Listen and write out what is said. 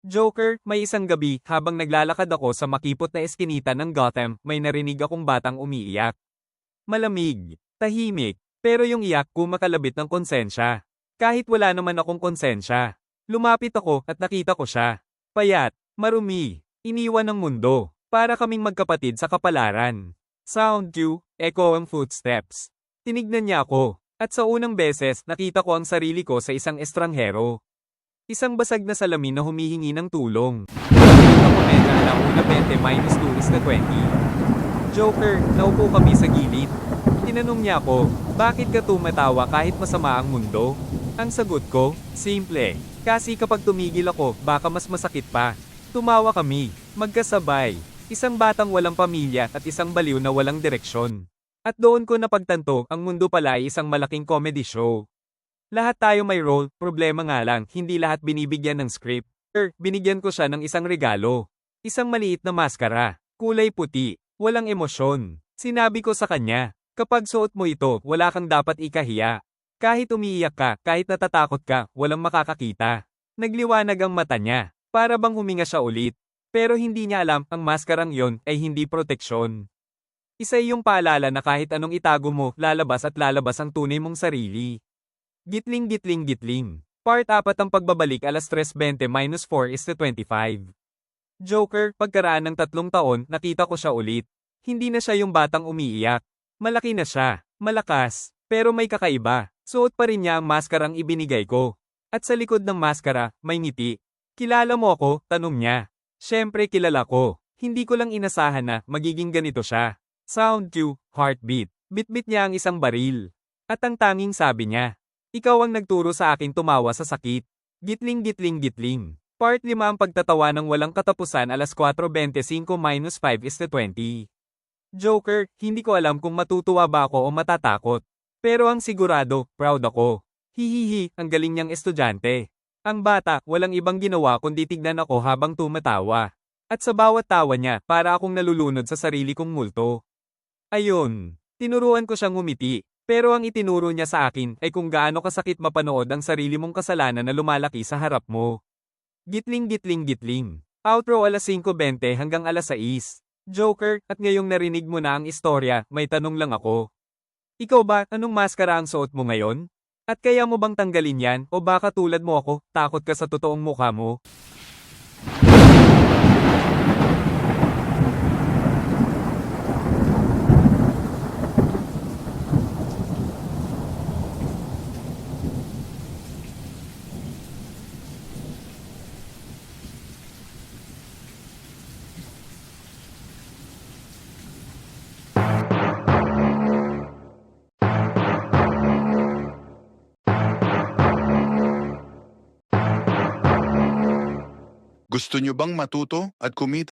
Joker, may isang gabi, habang naglalakad ako sa makipot na eskinita ng Gotham, may narinig akong batang umiiyak. Malamig, tahimik, pero yung iyak ko makalabit ng konsensya. Kahit wala naman akong konsensya. Lumapit ako at nakita ko siya. Payat, marumi, iniwan ng mundo. Para kaming magkapatid sa kapalaran. Sound cue, echo ang footsteps. Tinignan niya ako. At sa unang beses, nakita ko ang sarili ko sa isang estranghero. Isang basag na salamin na humihingi ng tulong. Ako medya na una 20 - 2 is na 20. Joker, naupo kami sa gilid. Tinanong niya ako, bakit ka tumatawa kahit masama ang mundo? Ang sagot ko, simple. Kasi kapag tumigil ako, baka mas masakit pa. Tumawa kami, magkasabay. Isang batang walang pamilya at isang baliw na walang direksyon. At doon ko napagtanto, ang mundo pala ay isang malaking comedy show. Lahat tayo may role, problema nga lang, hindi lahat binibigyan ng script. Binigyan ko siya ng isang regalo. Isang maliit na maskara, kulay puti, walang emosyon. Sinabi ko sa kanya, kapag suot mo ito, wala kang dapat ikahiya. Kahit umiiyak ka, kahit natatakot ka, walang makakakita. Nagliwanag ang mata niya, para bang huminga siya ulit. Pero hindi niya alam, ang maskarang yon ay hindi proteksyon. Isa yung paalala na kahit anong itago mo, lalabas at lalabas ang tunay mong sarili. Gitling gitling gitling. Part 4 ang pagbabalik 3:20 - 4 is to 25. Joker, pagkaraan ng 3 taon, nakita ko siya ulit. Hindi na siya yung batang umiiyak. Malaki na siya, malakas, pero may kakaiba. Suot pa rin niya ang maskarang ibinigay ko. At sa likod ng maskara, may ngiti. Kilala mo ako? Tanong niya. Siyempre kilala ko. Hindi ko lang inasahan na magiging ganito siya. Sound cue, heartbeat. Bitbit niya ang isang baril. At ang tanging sabi niya, ikaw ang nagturo sa akin tumawa sa sakit. Gitling gitling gitling. Part 5 ang pagtatawa ng walang katapusan 4:25 - 5 is to 20. Joker, hindi ko alam kung matutuwa ba ako o matatakot. Pero ang sigurado, proud ako. Hihihi, ang galing niyang estudyante. Ang bata, walang ibang ginawa kundi tignan ako habang tumatawa. At sa bawat tawa niya, para akong nalulunod sa sarili kong multo. Ayun, tinuruan ko siyang ngumiti. Pero ang itinuro niya sa akin ay kung gaano kasakit mapanood ang sarili mong kasalanan na lumalaki sa harap mo. Gitling gitling gitling. Outro 5:20 hanggang 6. Joker, at ngayong narinig mo na ang istorya, may tanong lang ako. Ikaw ba, anong maskara ang suot mo ngayon? At kaya mo bang tanggalin yan, o baka tulad mo ako, takot ka sa totoong mukha mo? Gusto nyo bang matuto at kumita